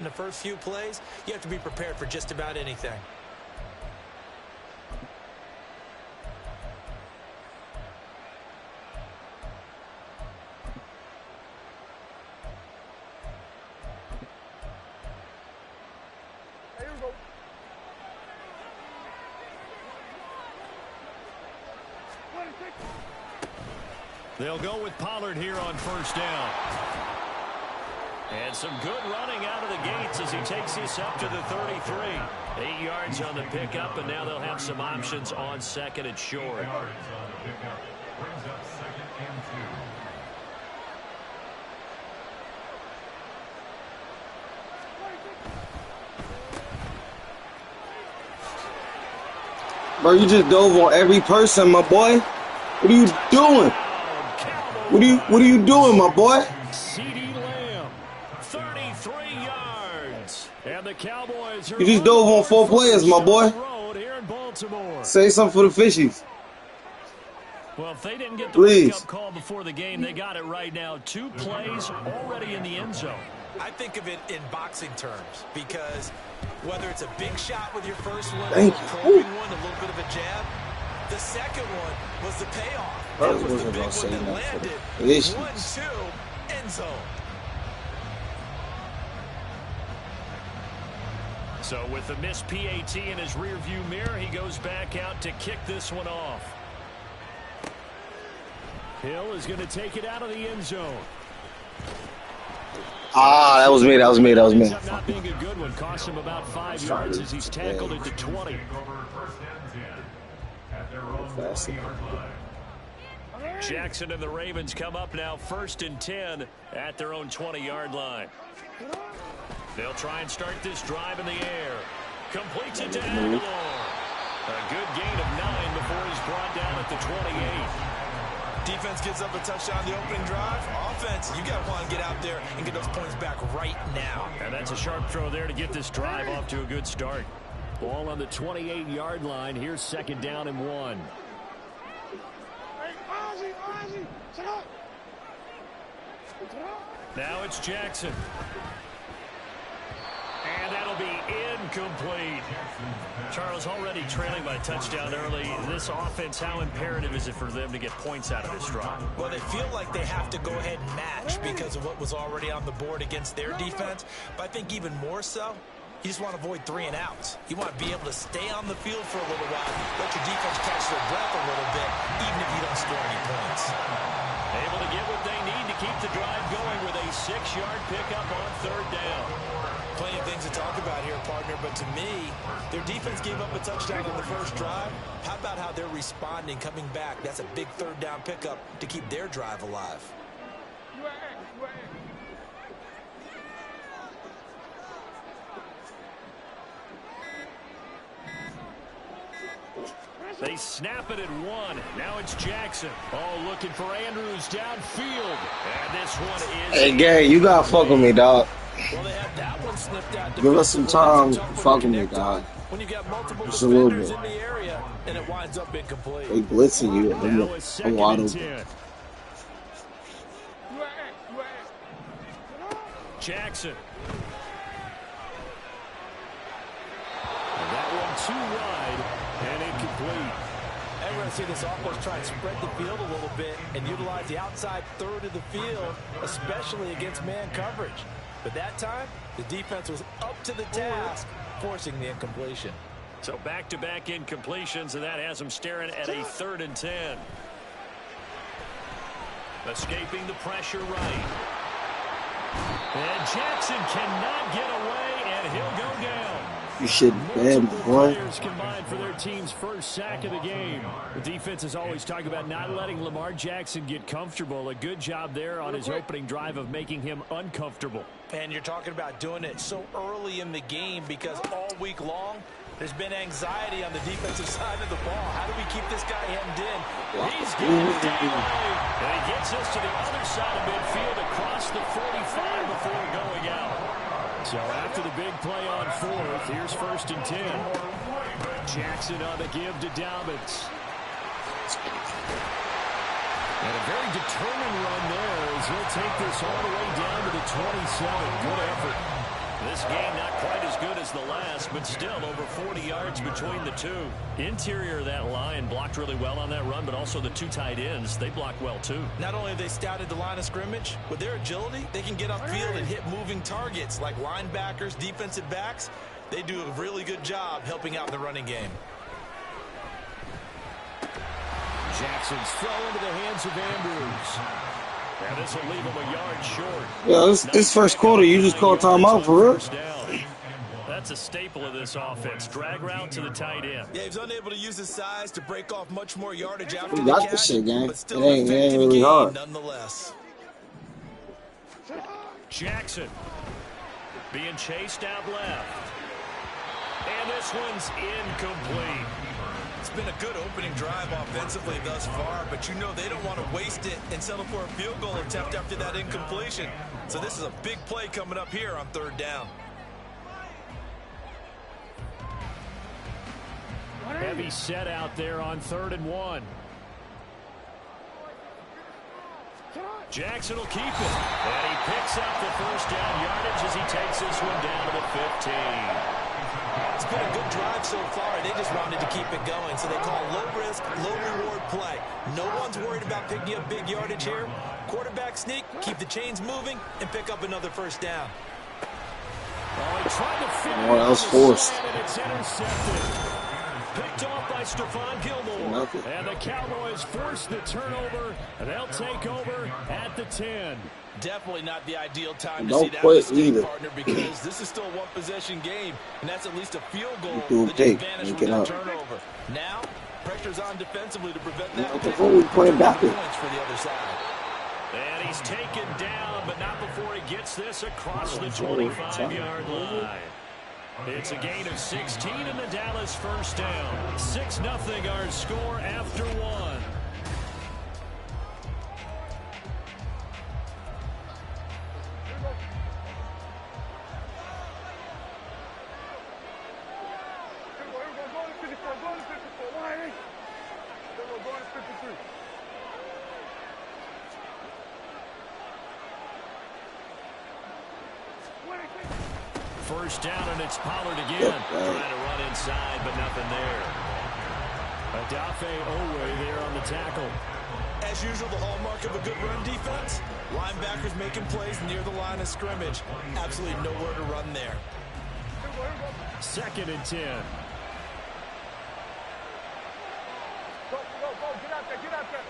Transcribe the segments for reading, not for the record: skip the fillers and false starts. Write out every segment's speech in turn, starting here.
In the first few plays, you have to be prepared for just about anything. They'll go with Pollard here on first down. And some good running out of the gates as he takes this up to the 33. 8 yards on the pickup, and now they'll have some options on second and short. Bro, you just dove on every person, my boy. What are you doing? What are you doing, my boy? CD Lamb, 33 yards. And the Cowboys are You just dove on 4 players, my boy. here in Baltimore. Say something for the fishies. Well, if they didn't get the wake-up call before the game, they got it right now. 2 plays already in the end zone. I think of it in boxing terms because whether it's a big shot with your first one, Thank a you. probing one, a little bit of a jab, the second one was the payoff. That was the big one that landed. 1-2, end zone. So with the missed PAT in his rearview mirror, he goes back out to kick this one off. Hill is going to take it out of the end zone. Ah, that was me. Not being a good one. Cost him about 5 yards as he's tackled at the 20. Jackson and the Ravens come up now 1st and 10 at their own 20-yard line. They'll try and start this drive in the air. Completes it to Aguilar. A good gain of 9 before he's brought down at the 28. Defense gives up a touchdown the opening drive. Offense, you got to want to get out there and get those points back right now. And that's a sharp throw there to get this drive off to a good start. Ball on the 28-yard line. Here's 2nd down and 1. Now it's Jackson. And that'll be incomplete. Charles, already trailing by a touchdown early. This offense, how imperative is it for them to get points out of this drive? Well, they feel like they have to go ahead and match because of what was already on the board against their defense. But I think even more so, you just want to avoid 3 and outs. You want to be able to stay on the field for a little while, let your defense catch their breath a little bit, even if you don't score any points. Able to get what they need to keep the drive going with a 6-yard pickup on 3rd down. Plenty of things to talk about here, partner, but to me, their defense gave up a touchdown on the first drive. How about how they're responding, coming back? That's a big 3rd down pickup to keep their drive alive. They snap it at 1. Now it's Jackson. Oh, looking for Andrews downfield. And this one is... Hey, Gary, you got to fuck with me, dog. Well, they had that one sniffed out. Give us some time to fuck with me, dog. When you got multiple just a little bit. In the area, and it winds up incomplete. They blitzing you. I'm wide open. Jackson. And that one too wide and incomplete. And we're going to see this offense try and spread the field a little bit and utilize the outside third of the field, especially against man coverage. But that time, the defense was up to the task, forcing the incompletion. So back-to-back incompletions, and that has them staring at a 3rd and 10. Escaping the pressure right. And Jackson cannot get away, and he'll go down. You should bend, boy. Players combined for their team's first sack of the game. The defense is always talking about not letting Lamar Jackson get comfortable. A good job there on his opening drive of making him uncomfortable. And you're talking about doing it so early in the game because all week long, there's been anxiety on the defensive side of the ball. How do we keep this guy hemmed in? He's getting it down. And he gets us to the other side of midfield across the 45 before going out. So after the big play on 4th, here's 1st and 10. Jackson on the give to Dobbins. And a very determined run there as he'll take this all the way down to the 27. Good effort. This game not quite as good as the last, but still over 40 yards between the two. Interior of that line blocked really well on that run, but also the two tight ends, they blocked well too. Not only have they scouted the line of scrimmage, with their agility, they can get upfield and hit moving targets like linebackers, defensive backs. They do a really good job helping out in the running game. Jackson's throw into the hands of Andrews. And this will leave him a yard short. Yeah, this first quarter, you just called timeout for real. That's a staple of this offense. Drag route to the tight end. Yeah, he's unable to use his size to break off much more yardage after We the got catch, this shit, gang. but still It ain't really gain hard. nonetheless. Jackson being chased out left. And this one's incomplete. It's been a good opening drive offensively thus far, but you know they don't want to waste it and settle for a field goal attempt after that incompletion. So this is a big play coming up here on third down. Heavy set out there on 3rd and 1. Jackson will keep it. And he picks up the first down yardage as he takes this one down to the 15. It's been a good drive so far. They just wanted to keep it going, so they call low-risk, low-reward play. No one's worried about picking up big yardage here. Quarterback sneak, keep the chains moving, and pick up another first down. Oh, he tried to fit that was forced. And it's intercepted. Picked off by Stephon Gilmore. And the Cowboys force the turnover, and they'll take over at the 10. Definitely not the ideal time to Don't see that quit mistake, either. partner, because this is still a one-possession game, and that's at least a field goal Do a that pick just and vanished get from out. that turnover. Now, pressure's on defensively to prevent that. What the fuck we playing backward? Points for the other side. And he's taken down, but not before he gets this across the 25-yard line. It's a gain of 16 and the Dallas first down. 6-0 our score after 1. First down, and it's Pollard again. Trying to run inside, but nothing there. Adafe Owe there on the tackle. As usual, the hallmark of a good run defense, linebackers making plays near the line of scrimmage. Absolutely nowhere to run there. 2nd and 10. Go, get out there.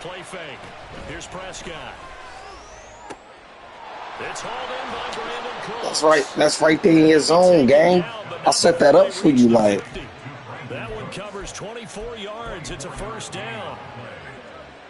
Play fake. Here's Prescott. It's hauled in by Brandon Cooks. That's right. That's right there in your zone, gang. I set that up for you, like. That one covers 24 yards. It's a first down.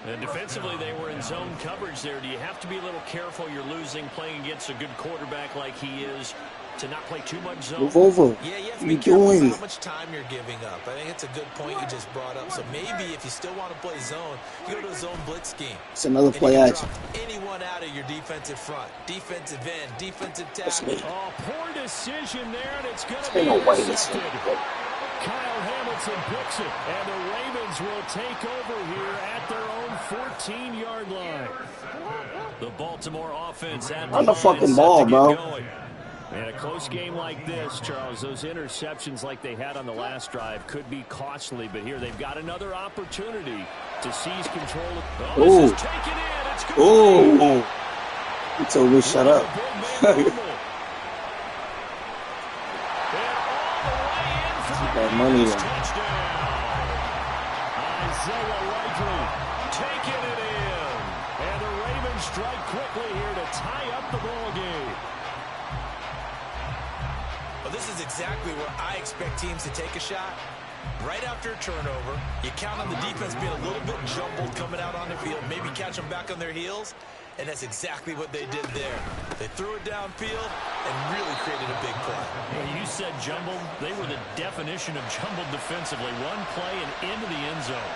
And defensively, they were in zone coverage there. Do you have to be a little careful? You're losing playing against a good quarterback like he is to not play too much zone. Move over. Yeah, you have to What be you careful doing? how much time you're giving up. I think it's a good point you just brought up. So maybe if you still want to play zone, you go to a zone blitz scheme. It's another And play you can action. drop anyone out of your defensive front, defensive end, defensive tackle. Oh, poor decision there, and it's going to Ain't be no way this intercepted. is. Kyle Hamilton picks it, and the Ravens will take over here at their own 14-yard line. The Baltimore offense at Run the line fucking set ball, to get bro. going. And a close game like this, Charles, those interceptions like they had on the last drive could be costly, but here they've got another opportunity to seize control. Oh, this is taken in. It's good. Oh, you told me shut up. That money there. Isaiah Likely taking it in. And the Ravens strike quickly here to tie up the ball game. Well, this is exactly where I expect teams to take a shot. Right after a turnover, you count on the defense being a little bit jumbled coming out on the field, maybe catch them back on their heels, and that's exactly what they did there. They threw it downfield and really created a big play. Well, you said jumbled. They were the definition of jumbled defensively. One play and into the end zone.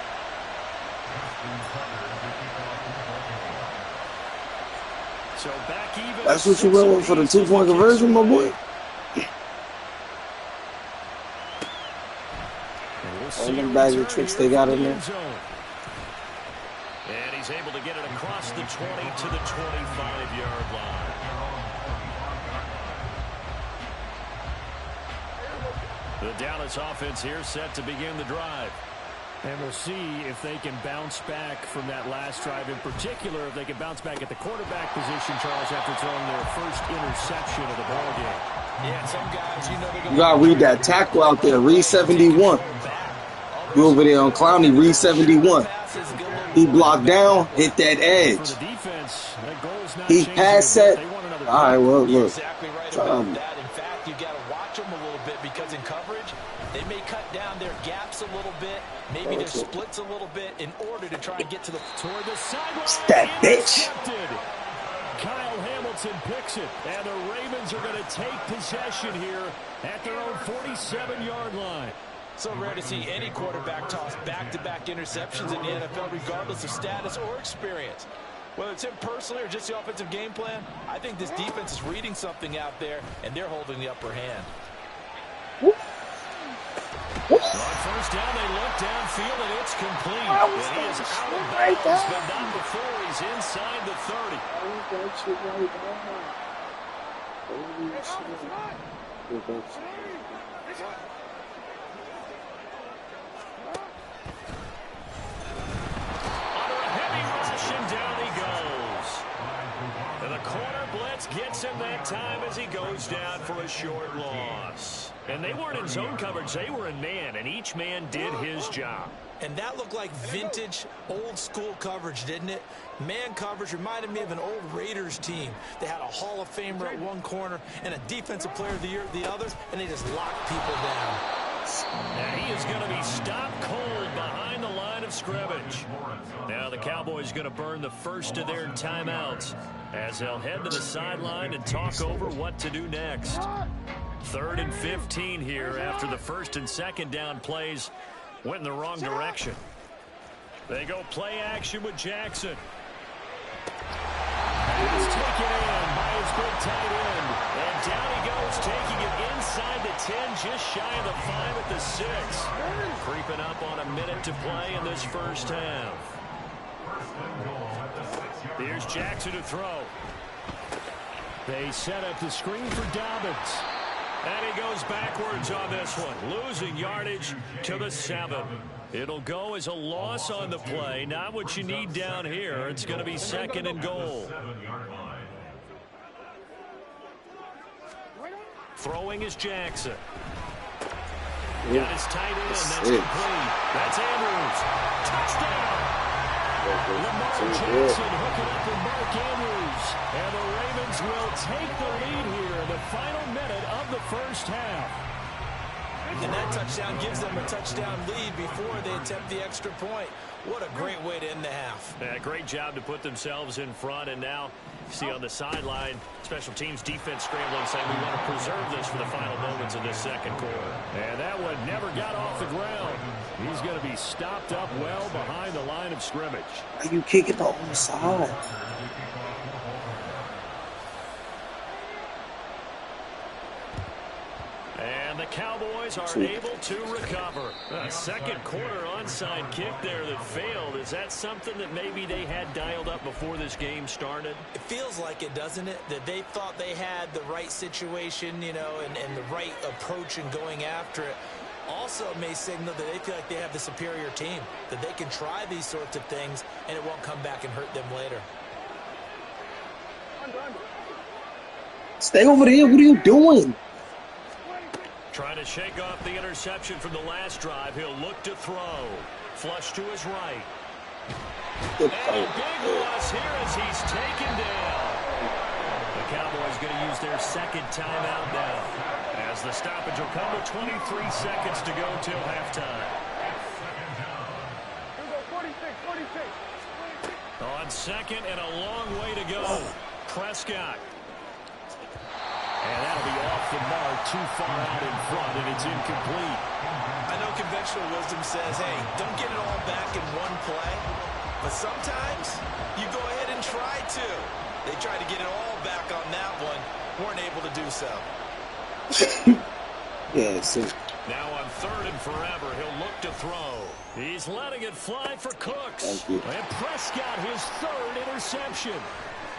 So back even. That's what you went with for the 2-point conversion, my boy? We'll All them bag of tricks they got in there. And he's able to get it across the 20 to the 25-yard line. The Dallas offense here set to begin the drive. And we'll see if they can bounce back from that last drive. In particular, if they can bounce back at the quarterback position, Charles, after throwing their first interception of the ball game. Yeah, some guys, you know, they're You gotta read that tackle out there, read 71. You over there on Clowney, read 71. He blocked down, hit that edge. For the defense, that goal is not He passed that. All right, well, You're look. exactly right about that. In fact, you got to watch them a little bit because in coverage, they may cut down their gaps a little bit, maybe their splits a little bit in order to try and get to the toward the sideline. That bitch. Kyle Hamilton picks it, and the Ravens are going to take possession here at their own 47-yard line. So rare to see any quarterback toss back-to-back interceptions in the NFL, regardless of status or experience. Whether it's him personally or just the offensive game plan, I think this defense is reading something out there, and they're holding the upper hand. On first down, they look downfield, and it's complete. And he is out of bounds, but not before he's inside the 30. Down he goes. And the corner blitz gets him that time as he goes down for a short loss. And they weren't in zone coverage, they were in man, and each man did his job. And that looked like vintage, old-school coverage, didn't it? Man coverage reminded me of an old Raiders team. They had a Hall of Famer at one corner and a Defensive Player of the Year at the other, and they just locked people down. And he is going to be stopped cold behind the line of scrimmage. Now the Cowboys going to burn the first of their timeouts as they'll head to the sideline and talk over what to do next. 3rd and 15 here after the first and second down plays went in the wrong direction. They go play action with Jackson. He's taken in by his big tight end. And down he goes, taking it inside the 10, just shy of the 5 at the 6. Creeping up on a minute to play in this first half. Here's Jackson to throw. They set up the screen for Dobbins. And he goes backwards on this one, losing yardage to the 7. It'll go as a loss on the play, not what you need down here. It's going to be 2nd and goal. Throwing is Jackson. Got his tight end, that's complete. That's Andrews. Touchdown! Lamar Jackson hooking up with Mark Andrews. And the Ravens will take the lead here in the final minute of the first half. And that touchdown gives them a touchdown lead before they attempt the extra point. What a great way to end the half. Yeah, great job to put themselves in front. And now, see on the sideline, special teams defense scrambling, saying we want to preserve this for the final moments of this second quarter. And that one never got off the ground. He's going to be stopped up well behind the line of scrimmage. Why you kick it the other side? And the Cowboys are able to recover. A second quarter onside kick there that failed. Is that something that maybe they had dialed up before this game started? It feels like it, doesn't it? That they thought they had the right situation, you know, and the right approach in going after it. Also may signal that they feel like they have the superior team, that they can try these sorts of things and it won't come back and hurt them later. Stay over there. What are you doing? Trying to shake off the interception from the last drive. He'll look to throw. Flush to his right. And a big loss here as he's taken down. The Cowboys going to use their second timeout now, as the stoppage will come with 23 seconds to go till halftime. On second and a long way to go. Prescott. And that'll be off the mark, too far out in front, and it's incomplete. I know conventional wisdom says, hey, don't get it all back in one play. But sometimes you go ahead and try to. They tried to get it all back on that one. Weren't able to do so. Yeah, see. Now on 3rd and forever, he'll look to throw. He's letting it fly for Cooks. Thank you. And Prescott, his 3rd interception.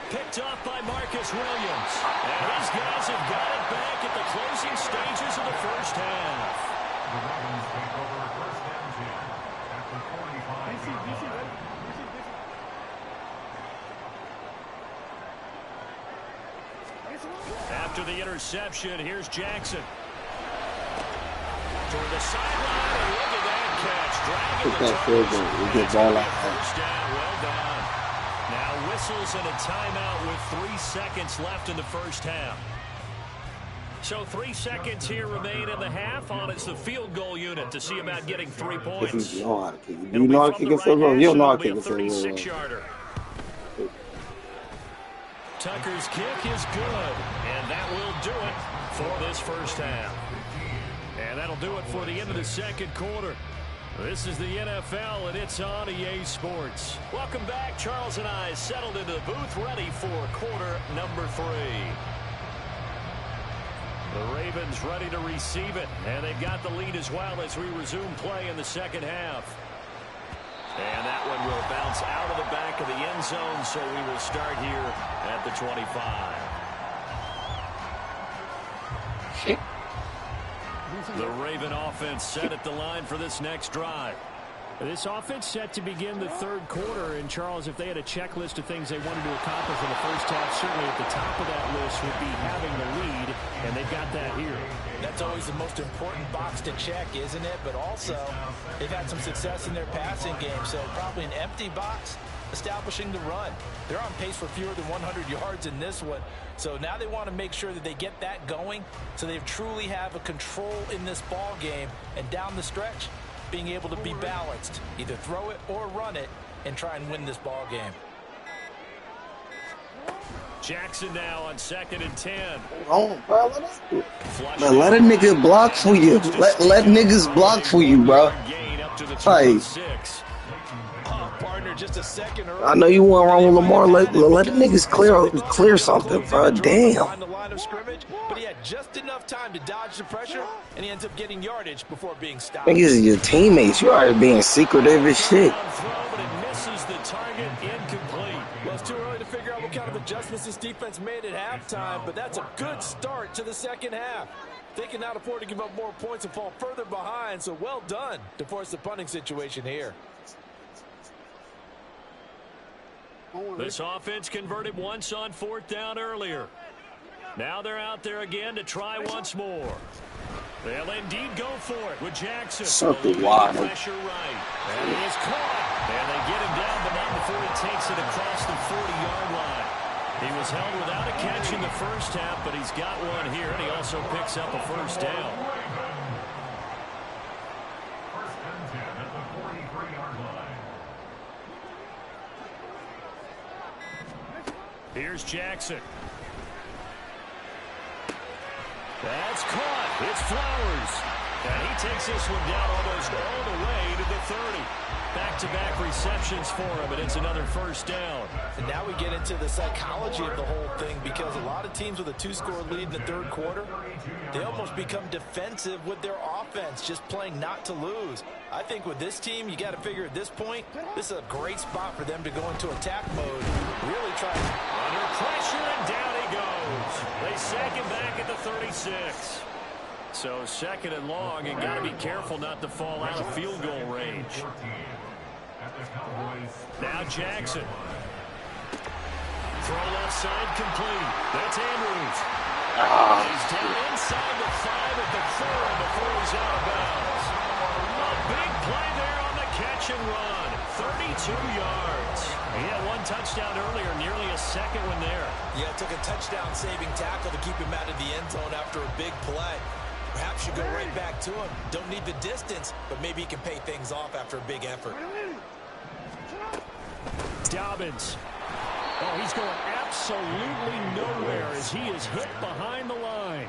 Picked off by Marcus Williams. And his guys have got it back at the closing stages of the first half. The Ravens take over 1st and 10 at the 45-yard line. After the interception, here's Jackson. Toward the sideline, and look at that catch. Dragging Took the that field goal. We get ball out. first down, well done. Now whistles and a timeout with 3 seconds left in the first half. So 3 seconds here remain in the half on it's the field goal unit to see about getting 3 points. You know how to kick it. Do you know how to kick a field goal? You don't know how to kick a field goal. 36-yarder. Tucker's kick is good, and that will do it for this first half. And that'll do it for the end of the second quarter. This is the NFL, and it's on EA Sports. Welcome back. Charles and I settled into the booth, ready for quarter number 3. The Ravens ready to receive it, and they've got the lead as well as we resume play in the second half. And that one will bounce out of the back of the end zone, so we will start here at the 25. The Raven offense set at the line for this next drive. This offense set to begin the third quarter. And, Charles, if they had a checklist of things they wanted to accomplish in the first half, certainly at the top of that list would be having the lead, and they've got that here. That's always the most important box to check, isn't it? But also, they've had some success in their passing game, so probably an empty box establishing the run. They're on pace for fewer than 100 yards in this one, so now they want to make sure that they get that going so they truly have a control in this ball game, and down the stretch, being able to be balanced, either throw it or run it, and try and win this ball game. Jackson now on 2nd and 10. Oh, bro, let a nigga block for you. Let niggas block for you, bro. Hey. Partner, just a second early. I know you went wrong with Lamar. Let the niggas clear something, bro. Damn. The line of scrimmage, but he had just enough time to dodge the pressure, and he ends up getting yardage before being stopped. Niggas are your teammates. You already being secretive as shit. But it misses the target, incomplete. Well, it's too early to figure out what kind of adjustments this defense made at halftime, but that's a good start to the second half. They can now afford to give up more points and fall further behind, so well done to force the punting situation here. This offense converted once on 4th down earlier. Now they're out there again to try once more. They'll indeed go for it with Jackson. Circle wide. Pressure right. And he is caught. And they get him down, but not before he takes it across the 40-yard line. He was held without a catch in the first half, but he's got one here, and he also picks up a first down. 1st and 10 at the 43-yard line. Here's Jackson. That's caught. It's Flowers. And he takes this one down almost all the way to the 30. Back-to-back receptions for him, and it's another first down. And now we get into the psychology of the whole thing, because a lot of teams with a 2-score lead in the third quarter, they almost become defensive with their offense, just playing not to lose. I think with this team, you got to figure at this point, this is a great spot for them to go into attack mode. Really try. Under pressure, and down he goes. They sack him back at the 36. So 2nd and long, and got to be careful not to fall out of field goal range. Now Jackson. Throw left side complete. That's Andrews. He's down inside the 5 at the 4 before he's out of bounds. A big play there on the catch and run. 32 yards. He had one touchdown earlier, nearly a second one there. Yeah, it took a touchdown-saving tackle to keep him out of the end zone after a big play. Perhaps you go right back to him. Don't need the distance, but maybe he can pay things off after a big effort. Dobbins. Oh, he's going absolutely nowhere as he is hit behind the line.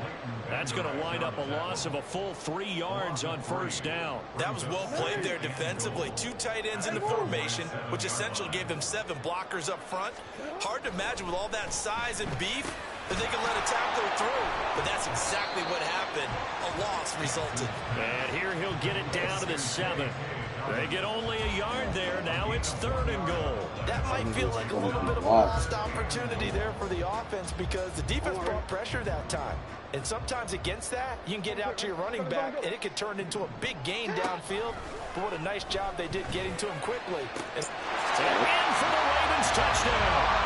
That's going to wind up a loss of a full 3 yards on first down. That was well played there defensively. 2 tight ends in the formation, which essentially gave them 7 blockers up front. Hard to imagine with all that size and beef, that they can let a tackler through. But that's exactly what happened. A loss resulted. And here he'll get it down to the 7. They get only a yard there. Now it's 3rd and goal. That might feel like a little bit of a lost opportunity there for the offense because the defense brought pressure that time. And sometimes against that, you can get out to your running back, and it could turn into a big gain downfield. But what a nice job they did getting to him quickly. And in for the Ravens touchdown.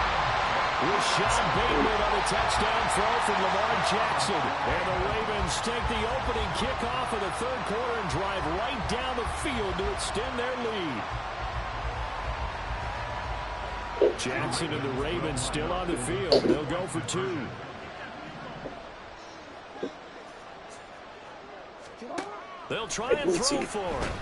Rashawn Bateman on a touchdown throw from Lamar Jackson. And the Ravens take the opening kickoff of the 3rd quarter and drive right down the field to extend their lead. Jackson and the Ravens still on the field. They'll go for 2. They'll try and throw for it.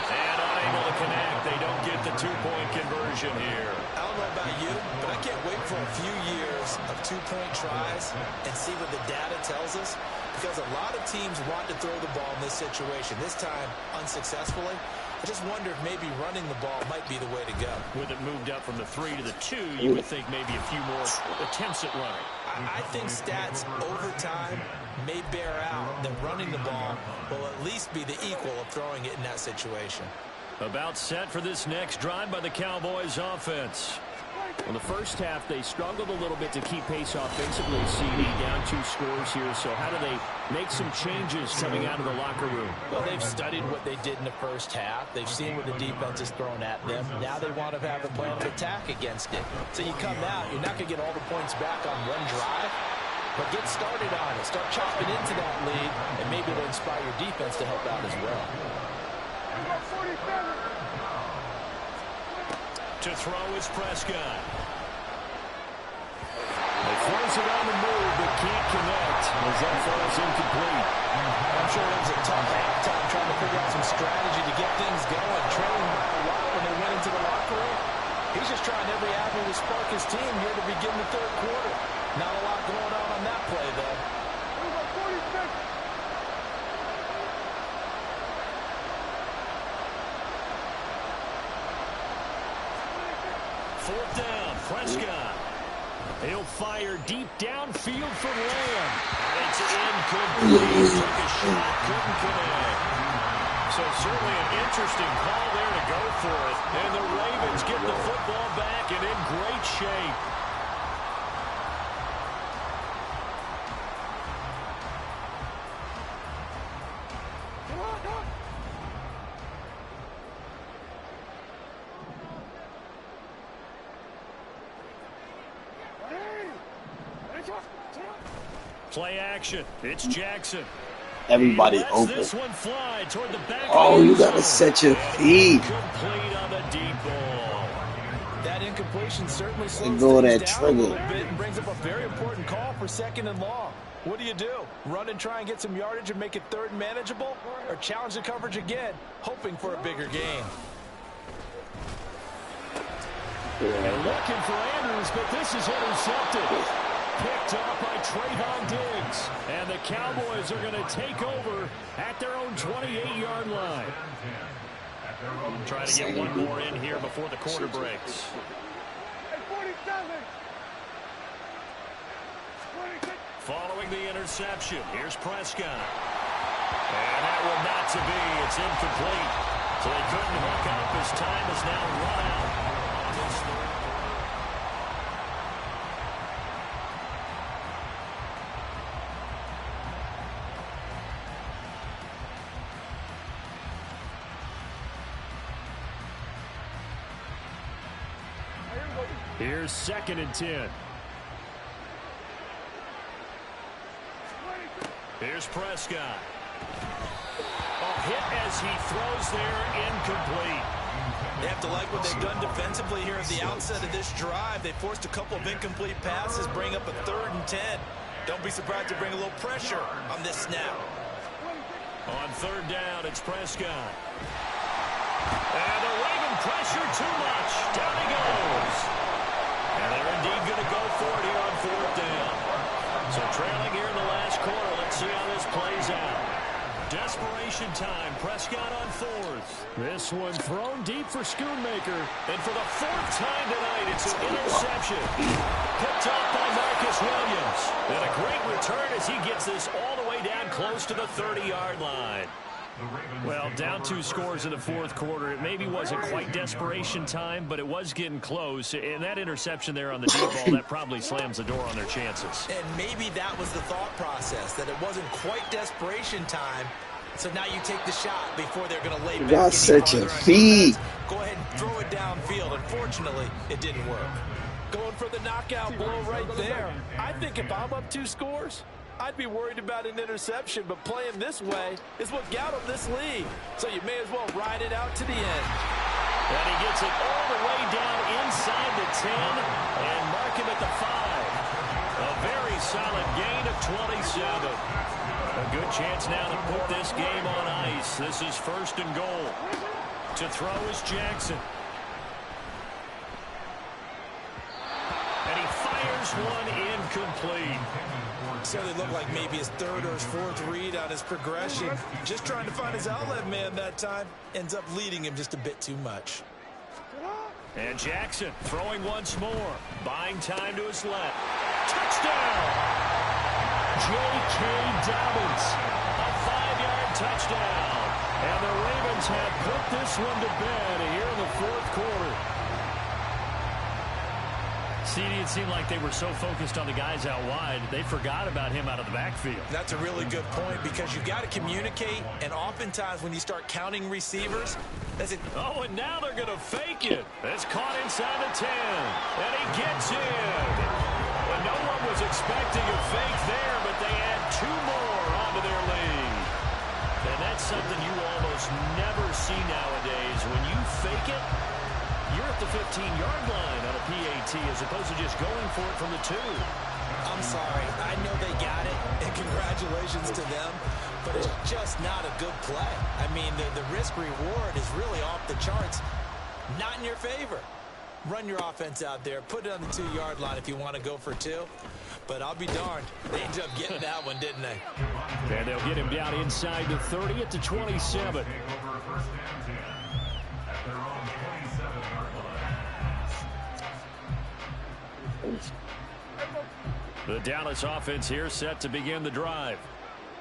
And unable to connect. They don't get the 2-point conversion here. I don't know about you, but I can't wait for a few years of 2-point tries and see what the data tells us, because a lot of teams want to throw the ball in this situation, this time unsuccessfully. I just wonder if maybe running the ball might be the way to go. With it moved up from the 3 to the 2, you would think maybe a few more attempts at running. I think stats over time may bear out that running the ball will at least be the equal of throwing it in that situation. About set for this next drive by the Cowboys offense. In the first half, they struggled a little bit to keep pace offensively, CD, down 2 scores here. So how do they make some changes coming out of the locker room? Well, they've studied what they did in the first half. They've seen what the defense has thrown at them. Now they want to have a plan of attack against it. So you come out, you're not going to get all the points back on one drive, but get started on it. Start chopping into that lead, and maybe it'll inspire your defense to help out as well. To throw is Prescott. They throws it on the move, but can't connect as that falls incomplete. I'm sure it was a tough halftime trying to figure out some strategy to get things going. Trailing by a lot when they went into the locker room. He's just trying every avenue to spark his team here to begin the 3rd quarter. Not a lot going on that play, though. 4th down, Prescott. He'll fire deep downfield for Lamb. And it's incomplete. Took a shot, couldn't connect. So certainly an interesting call there to go for it. And the Ravens get the football back and in great shape. Play action. It's Jackson. Everybody open. This one fly toward the back. Oh, you gotta set your feet. Complete on the deep ball. That incompletion certainly slows Go things that down trigger. a little bit and brings up a very important call for 2nd and long. What do? Run and try and get some yardage and make it 3rd and manageable? Or challenge the coverage again, hoping for a bigger gain? They're looking for Andrews, but this is intercepted. Picked up by Trayvon Diggs. And the Cowboys are going to take over at their own 28-yard line. Try to get one more in here before the quarter breaks. Following the interception, here's Prescott. And that will not to be. It's incomplete. So they couldn't hook up. His time is now run out. Here's 2nd and 10. Here's Prescott. A hit as he throws there, incomplete. They have to like what they've done defensively here at the outset of this drive. They forced a couple of incomplete passes, bring up a 3rd and 10. Don't be surprised to bring a little pressure on this snap. On 3rd down, it's Prescott. And the Raven pressure too much. Down he goes. And they're indeed going to go for it here on 4th down. So trailing here in the last quarter. Let's see how this plays out. Desperation time. Prescott on 4th. This one thrown deep for Schoonmaker. And for the 4th time tonight, it's an interception. Picked up by Marcus Williams. as he gets this all the way down close to the 30-yard line. Well, down 2 scores in the fourth quarter. It maybe wasn't quite desperation time, but it was getting close. And that interception there on the deep ball, that probably slams the door on their chances. And maybe that was the thought process, that it wasn't quite desperation time. So now you take the shot before they're going to lay back. That's such a feat. Go ahead and throw it downfield. Unfortunately, it didn't work. Going for the knockout blow right there. I think if I'm up 2 scores, I'd be worried about an interception, but playing this way is what got him this lead. So you may as well ride it out to the end. And he gets it all the way down inside the 10 and mark him at the 5. A very solid gain of 27. A good chance now to put this game on ice. This is 1st and goal. To throw is Jackson. And he fires one incomplete. So they look like maybe his 3rd or his 4th read on his progression. Just trying to find his outlet man that time. Ends up leading him just a bit too much. And Jackson throwing once more. Buying time to his left. Touchdown! J.K. Dobbins. A 5-yard touchdown. And the Ravens have put this one to bed here in the fourth quarter. CD, it seemed like they were so focused on the guys out wide, they forgot about him out of the backfield. That's a really good point, because you've got to communicate, and oftentimes when you start counting receivers, that's it. Oh, and now they're going to fake it. That's caught inside the 10, and he gets in. And no one was expecting a fake there, but they add 2 more onto their lead. And that's something you almost never see nowadays. When you fake it, you're at the 15-yard line on a PAT as opposed to just going for it from the 2. I'm sorry. I know they got it, and congratulations to them, but it's just not a good play. I mean, the risk-reward is really off the charts. Not in your favor. Run your offense out there. Put it on the 2-yard line if you want to go for 2. But I'll be darned. They ended up getting that one, didn't they? And they'll get him down inside the 30 at the 27. The Dallas offense here set to begin the drive.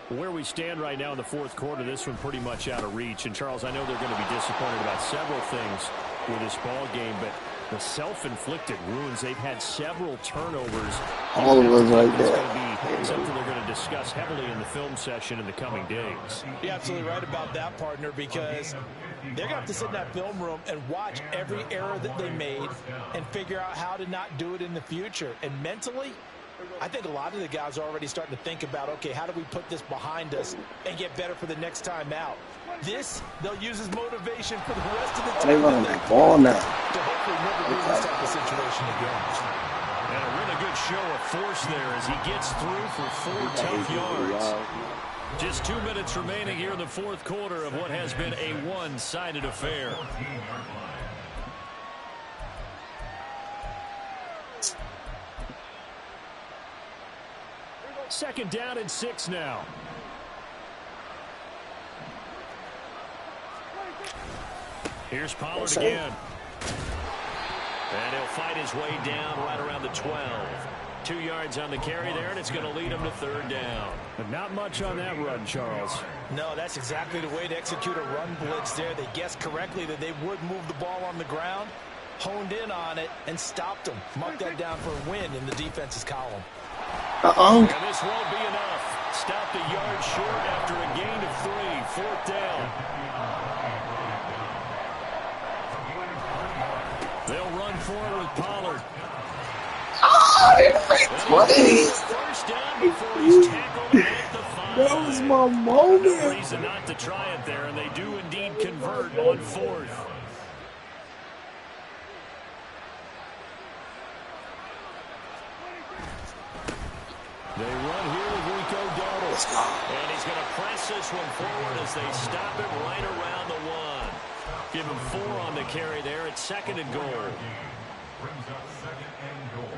Where we stand right now in the fourth quarter, this one pretty much out of reach. And, Charles, I know they're going to be disappointed about several things with this ball game, but the self-inflicted wounds, they've had several turnovers. All of us right It's there. going to be something they're going to discuss heavily in the film session in the coming days. You're absolutely right about that, partner, because they're going to have to sit in that film room and watch every error that they made and figure out how to not do it in the future. And mentally, I think a lot of the guys are already starting to think about, okay, how do we put this behind us and get better for the next time out? This, they'll use as motivation for the rest of the time. They running that ball now. To hopefully never be in this type of situation again. And a really good show of force there as he gets through for 4 tough yards. Just 2 minutes remaining here in the fourth quarter of what has been a one-sided affair. Second down and 6 now. Here's Pollard again. And he'll fight his way down right around the 12. 2 yards on the carry there, and it's going to lead him to 3rd down. But not much on that run, Charles. No, that's exactly the way to execute a run blitz there. They guessed correctly that they would move the ball on the ground, honed in on it, and stopped them. Mark that down for a win in the defense's column. And this won't be enough. Stopped a yard short after a gain of 3. 4th down. They'll run forward with Pollard. First down before he's tackled at the 5. That was my moment. No reason not to try it there, and they do indeed convert on 4th. They run here with Rico Dowdle. And he's going to press this one forward as they stop it right around the 1. Give him 4 on the carry there. It's 2nd and goal. Brings up 2nd and goal.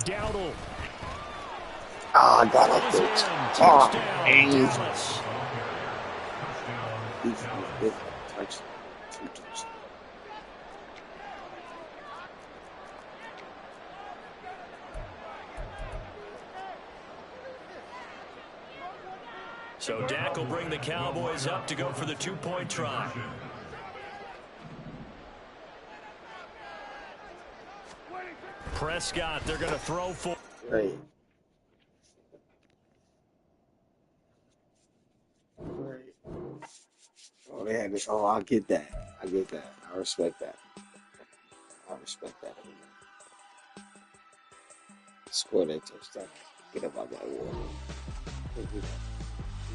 Dowdle. I got up Goes there. in. Oh, Touchdown, Dallas. So Dak will bring the Cowboys up to go for the 2-point try. Prescott, they're going to throw for. Right. Right. Oh, they had this. Oh, I get that. I get that. I respect that. I respect that. Score that touchdown. Get up out that wall.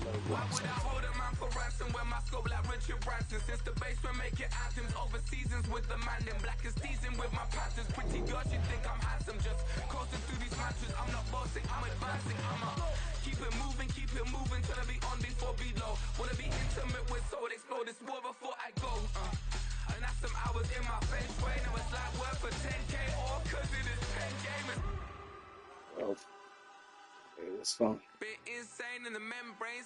Why would I hold a man for ransom when my scope like Richard Branson? Since the basement making anthems over seasons with the man in black is seasoned with my patterns. Pretty girl, she think I'm handsome. Just coasting through these matches. I'm not bossing, I'm advancing. Keep it moving till I be on before below. Wanna be intimate with soul, explore this war before I go. And that's some hours in my feng shui. Now it's like work for 10K or cause it is pen game. Well, it was fun. Bit insane in the membrane.